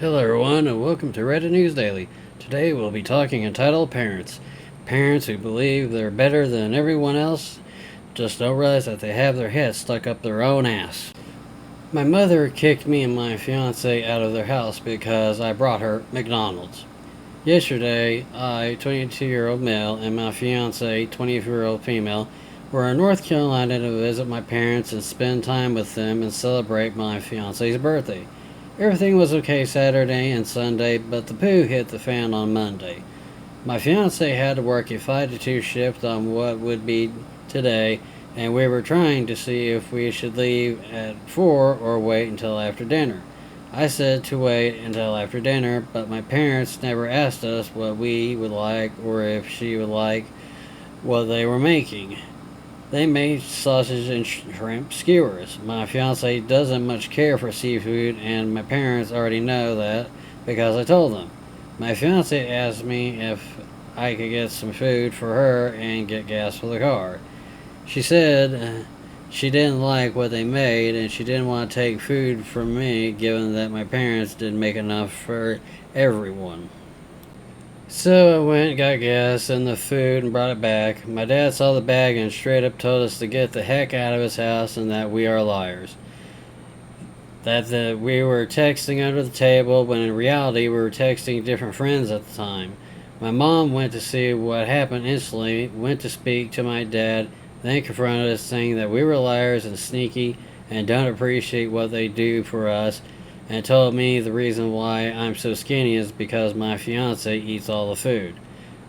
Hello everyone and welcome to Reddit News Daily. Today we'll be talking entitled parents. Parents who believe they're better than everyone else just don't realize that they have their heads stuck up their own ass. My mother kicked me and my fiance out of their house because I brought her McDonald's. Yesterday, I, 22-year-old male, and my fiance, 20-year-old female, were in North Carolina to visit my parents and spend time with them and celebrate my fiance's birthday. Everything was okay Saturday and Sunday, but the poo hit the fan on Monday. My fiance had to work a 5 to 2 shift on what would be today, and we were trying to see if we should leave at 4 or wait until after dinner. I said to wait until after dinner, but my parents never asked us what we would like or if she would like what they were making. They made sausage and shrimp skewers. My fiance doesn't much care for seafood, and my parents already know that because I told them. My fiance asked me if I could get some food for her and get gas for the car. She said she didn't like what they made and she didn't want to take food from me given that my parents didn't make enough for everyone. So I went and got gas and the food and brought it back. My dad saw the bag and straight up told us to get the heck out of his house and that we are liars. That we were texting under the table when in reality we were texting different friends at the time. My mom went to see what happened instantly, went to speak to my dad, then confronted us saying that we were liars and sneaky and don't appreciate what they do for us, and told me the reason why I'm so skinny is because my fiance eats all the food.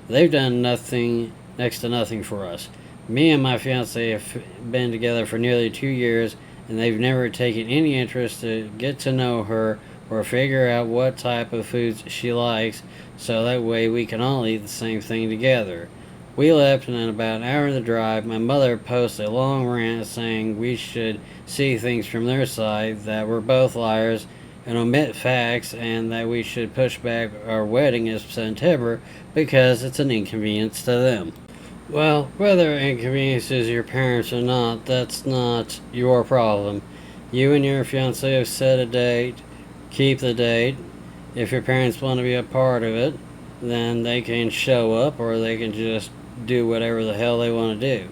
They've done nothing, next to nothing for us. Me and my fiance have been together for nearly 2 years, and they've never taken any interest to get to know her or figure out what type of foods she likes, so that way we can all eat the same thing together. We left, and in about an hour in the drive, my mother posted a long rant saying we should see things from their side, that we're both liars, and omit facts, and that we should push back our wedding in September because it's an inconvenience to them. Well, whether it inconveniences your parents or not, that's not your problem. You and your fiance have set a date, keep the date. If your parents want to be a part of it, then they can show up or they can just do whatever the hell they want to do.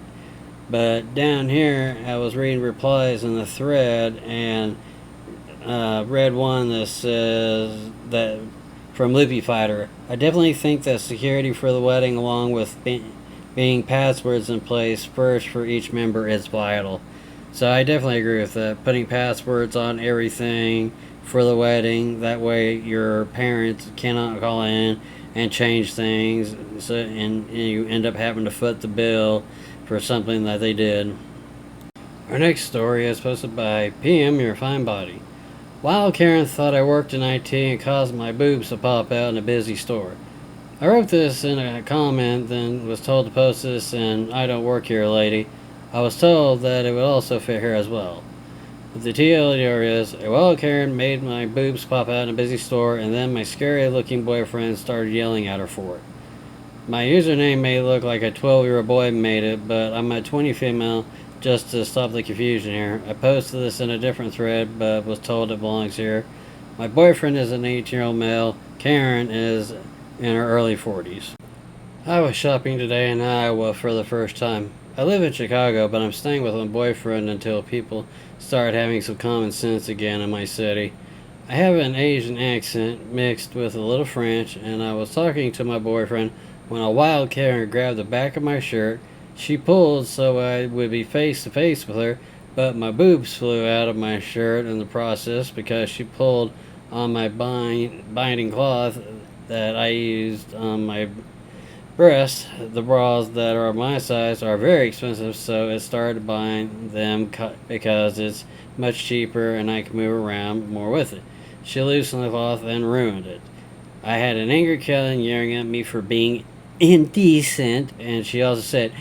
But down here, I was reading replies in the thread and read one that says that from Loopy Fighter. I definitely think that security for the wedding, along with being passwords in place first for each member, is vital. So I definitely agree with that. Putting passwords on everything for the wedding, that way your parents cannot call in and change things, so and you end up having to foot the bill for something that they did. Our next story is posted by PM Your Fine Body. Wild Karen thought I worked in IT and caused my boobs to pop out in a busy store. I wrote this in a comment, then was told to post this in I Don't Work Here Lady. I was told that it would also fit here as well. But the TLDR is, a wild Karen made my boobs pop out in a busy store, and then my scary looking boyfriend started yelling at her for it. My username may look like a 12-year-old boy made it, but I'm a 20 female. Just to stop the confusion here, I posted this in a different thread, but was told it belongs here. My boyfriend is an 18-year-old male. Karen is in her early 40s. I was shopping today in Iowa for the first time. I live in Chicago, but I'm staying with my boyfriend until people start having some common sense again in my city. I have an Asian accent mixed with a little French, and I was talking to my boyfriend when a wild Karen grabbed the back of my shirt. She pulled so I would be face to face with her, but my boobs flew out of my shirt in the process because she pulled on my binding cloth that I used on my breasts. The bras that are my size are very expensive, so it started buying them because it's much cheaper and I can move around more with it. She loosened the cloth and ruined it. I had an angry Kellen yelling at me for being indecent, and she also said,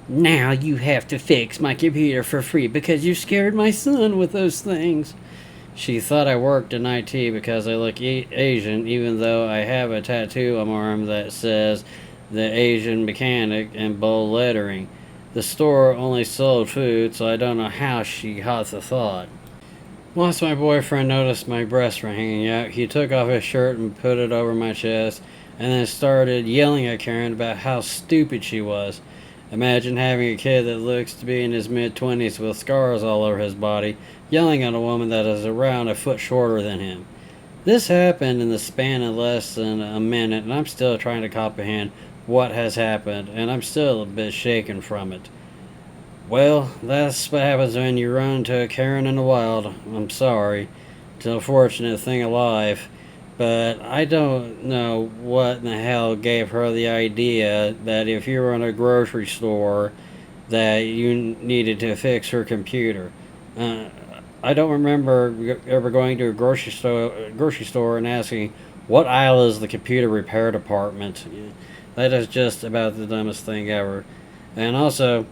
"Now you have to fix my computer for free because you scared my son with those things." She thought I worked in IT because I look Asian, even though I have a tattoo on my arm that says the Asian mechanic in bold lettering. The store only sold food, so I don't know how she got the thought. Once my boyfriend noticed my breasts were hanging out, he took off his shirt and put it over my chest, and then started yelling at Karen about how stupid she was. Imagine having a kid that looks to be in his mid-20s with scars all over his body, yelling at a woman that is around a foot shorter than him. This happened in the span of less than a minute, and I'm still trying to comprehend what has happened, and I'm still a bit shaken from it. Well, that's what happens when you run into a Karen in the wild. I'm sorry. It's an unfortunate thing alive. But I don't know what in the hell gave her the idea that if you were in a grocery store that you needed to fix her computer. Uh, I don't remember ever going to a grocery store and asking what aisle is the computer repair department. That is just about the dumbest thing ever. And also,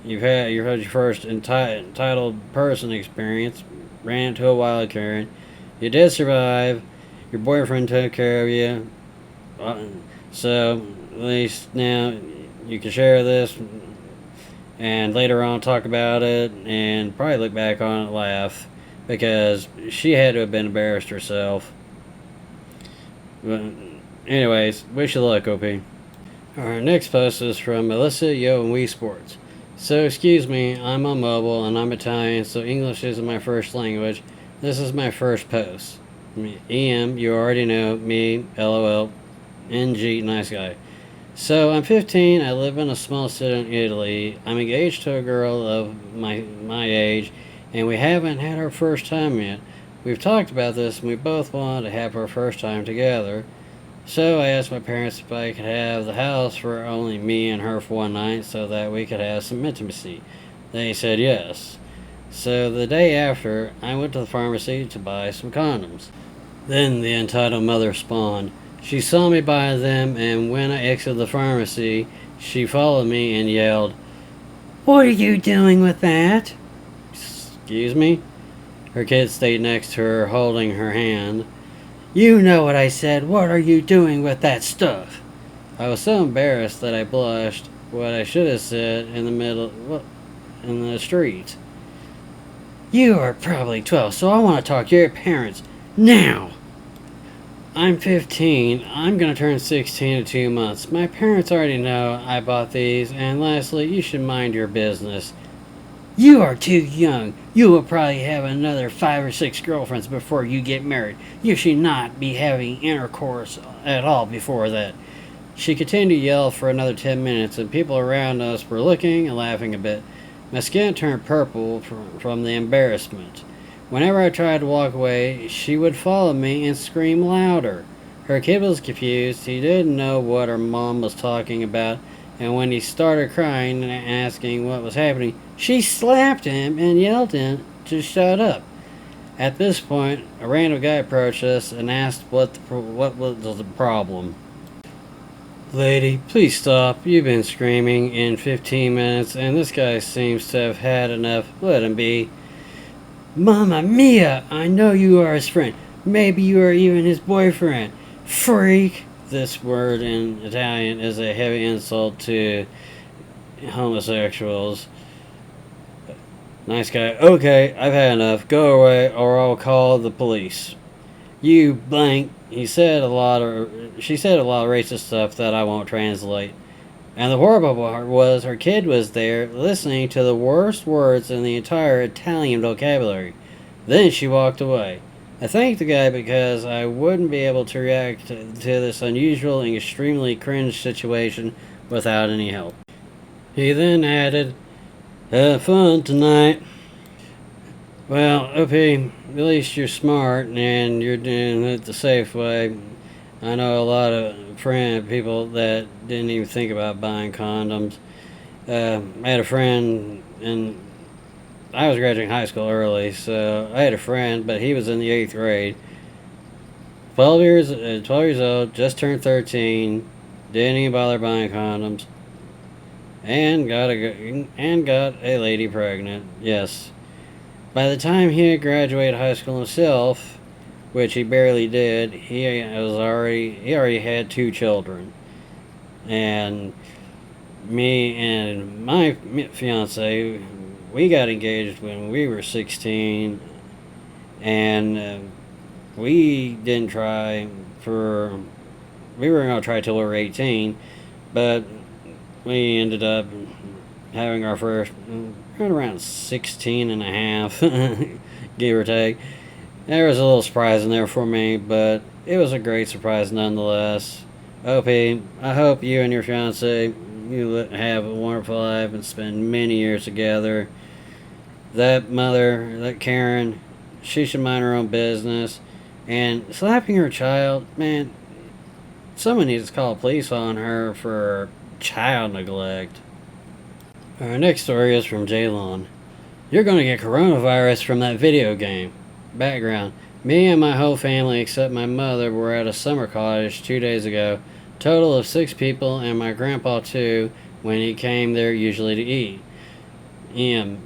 you've had your first entitled person experience. Ran into a wild Karen. You did survive. Your boyfriend took care of you. So at least now you can share this and later on talk about it and probably look back on it and laugh because she had to have been embarrassed herself. But anyways, wish you luck, OP. Our next post is from Melissa Yo and Wii Sports. So excuse me, I'm on mobile and I'm Italian, so English isn't my first language. This is my first post. EM, you already know me, LOL, NG, nice guy. So I'm 15, I live in a small city in Italy. I'm engaged to a girl of my age, and we haven't had our first time yet. We've talked about this, and we both want to have our first time together. So I asked my parents if I could have the house for only me and her for one night so that we could have some intimacy. They said yes. So the day after, I went to the pharmacy to buy some condoms. Then the entitled mother spawned. She saw me buy them, and when I exited the pharmacy, she followed me and yelled, "What are you doing with that?" Excuse me? Her kid stayed next to her, holding her hand. "You know what I said. What are you doing with that stuff?" I was so embarrassed that I blushed what I should have said in the street. "You are probably 12, so I want to talk to your parents. Now!" I'm 15. I'm going to turn 16 in 2 months. My parents already know I bought these, and lastly, you should mind your business. "You are too young. You will probably have another 5 or 6 girlfriends before you get married. You should not be having intercourse at all before that." She continued to yell for another 10 minutes, and people around us were looking and laughing a bit. My skin turned purple from the embarrassment. Whenever I tried to walk away, she would follow me and scream louder. Her kid was confused. He didn't know what her mom was talking about, and when he started crying and asking what was happening, she slapped him and yelled at him to shut up. At this point, a random guy approached us and asked what was the problem. "Lady, please stop. You've been screaming in 15 minutes, and this guy seems to have had enough. Let him be." "Mamma mia! I know you are his friend. Maybe you are even his boyfriend. Freak!" This word in Italian is a heavy insult to homosexuals. Nice guy. "Okay, I've had enough. Go away or I'll call the police." "You blank." She said a lot of racist stuff that I won't translate. And the horrible part was her kid was there listening to the worst words in the entire Italian vocabulary. Then she walked away. I thanked the guy because I wouldn't be able to react to this unusual and extremely cringe situation without any help. He then added, "Have fun tonight." Well, OP, at least you're smart and you're doing it the safe way. I know a lot of people that didn't even think about buying condoms. I had a friend, and I was graduating high school early, so I had a friend, but he was in the 8th grade. 12 years old, just turned 13, didn't even bother buying condoms, and got a lady pregnant. Yes. By the time he had graduated high school himself, which he barely did, he already had 2 children. And me and my fiance, we got engaged when we were 16, and we didn't try for. We were gonna try till we were 18, but we ended up having our first right around 16 and a half, give or take. There was a little surprise in there for me, but it was a great surprise nonetheless. OP, I hope you and your fiance you have a wonderful life and spend many years together. That mother, that Karen, she should mind her own business. And slapping her child, man, someone needs to call the police on her for child neglect. Our next story is from Jaylon. You're gonna get coronavirus from that video game. Background. Me and my whole family except my mother were at a summer cottage 2 days ago. Total of 6 people and my grandpa too when he came there usually to eat.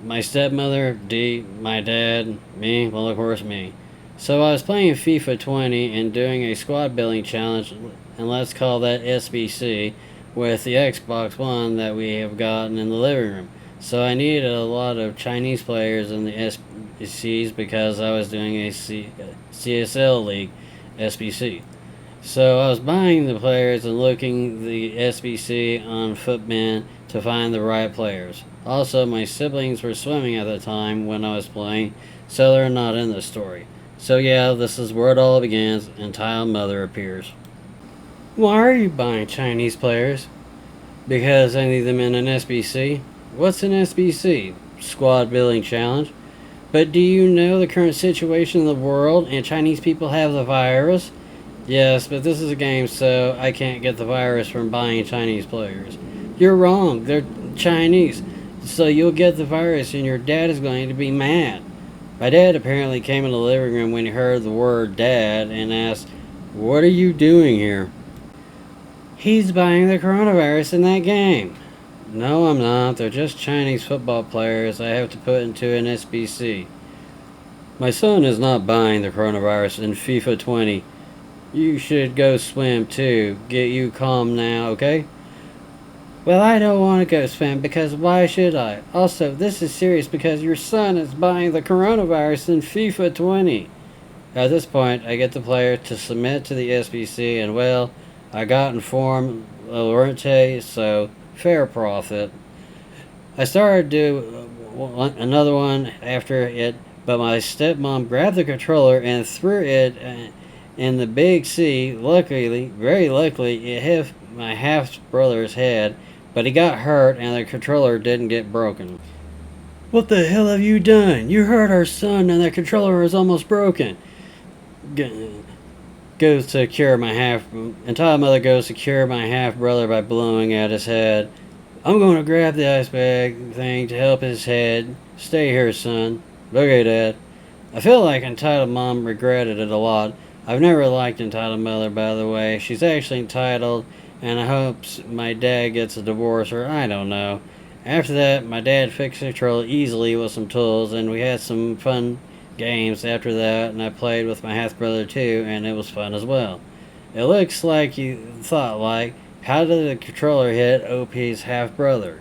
My stepmother, Dee, my dad, me, well of course me. So I was playing FIFA 20 and doing a squad building challenge, and let's call that SBC, with the Xbox One that we have gotten in the living room. So I needed a lot of Chinese players in the SBCs because I was doing a CSL League SBC. So I was buying the players and looking the SBC on Footman to find the right players. Also, my siblings were swimming at the time when I was playing, so they're not in the story. So yeah, this is where it all begins, and Tile Mother appears. Why are you buying Chinese players? Because I need them in an SBC. What's an SBC? Squad Building Challenge. But do you know the current situation in the world and Chinese people have the virus? Yes, but this is a game, so I can't get the virus from buying Chinese players. You're wrong. They're Chinese. So you'll get the virus and your dad is going to be mad. My dad apparently came in the living room when he heard the word dad and asked, "What are you doing here?" He's buying the coronavirus in that game. No, I'm not. They're just Chinese football players I have to put into an SBC. My son is not buying the coronavirus in FIFA 20. You should go swim too. Get you calm now, okay? Well, I don't want to go swim because why should I? Also, this is serious because your son is buying the coronavirus in FIFA 20. At this point, I get the player to submit to the SBC, and well, I got informed Lorente, so fair profit. I started to do another one after it, but my stepmom grabbed the controller and threw it in the big sea. Luckily, very luckily, it hit my half-brother's head, but he got hurt and the controller didn't get broken. What the hell have you done? You hurt our son and the controller is almost broken. Goes to cure my entire mother goes to cure my half-brother by blowing at his head. I'm going to grab the ice bag thing to help his head. Stay here, son. Okay, Dad. I feel like entitled mom regretted it a lot. I've never liked entitled mother, by the way. She's actually entitled, and I hope my dad gets a divorce, or I don't know. After that, my dad fixed the controller easily with some tools, and we had some fun games after that, and I played with my half-brother too, and it was fun as well. It looks like you thought, like, how did the controller hit OP's half-brother?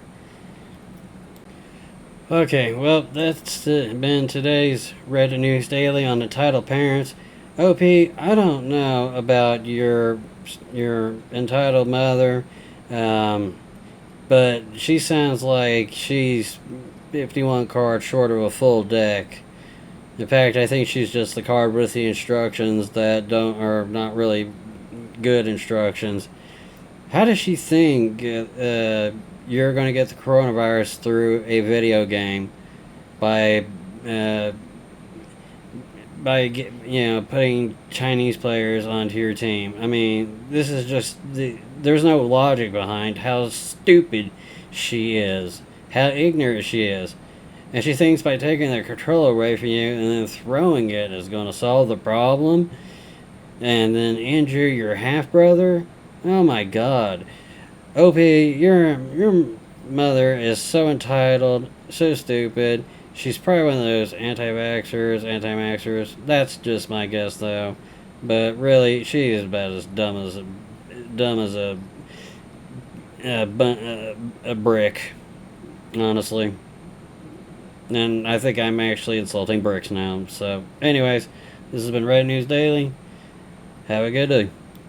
Okay, well, that's been today's Reddit News Daily on entitled parents. OP, I don't know about your entitled mother, but she sounds like she's 51 cards short of a full deck. In fact, I think she's just the card with the instructions that are not really good instructions. How does she think you're going to get the coronavirus through a video game by putting Chinese players onto your team? I mean, this is just there's no logic behind how stupid she is, how ignorant she is. And she thinks by taking the controller away from you and then throwing it is going to solve the problem and then injure your half-brother? Oh my god. OP, your mother is so entitled, so stupid. She's probably one of those anti-maxers. That's just my guess though. But really, she is about as dumb as a brick, honestly. And I think I'm actually insulting bricks now. So, anyways, this has been Red News Daily. Have a good day.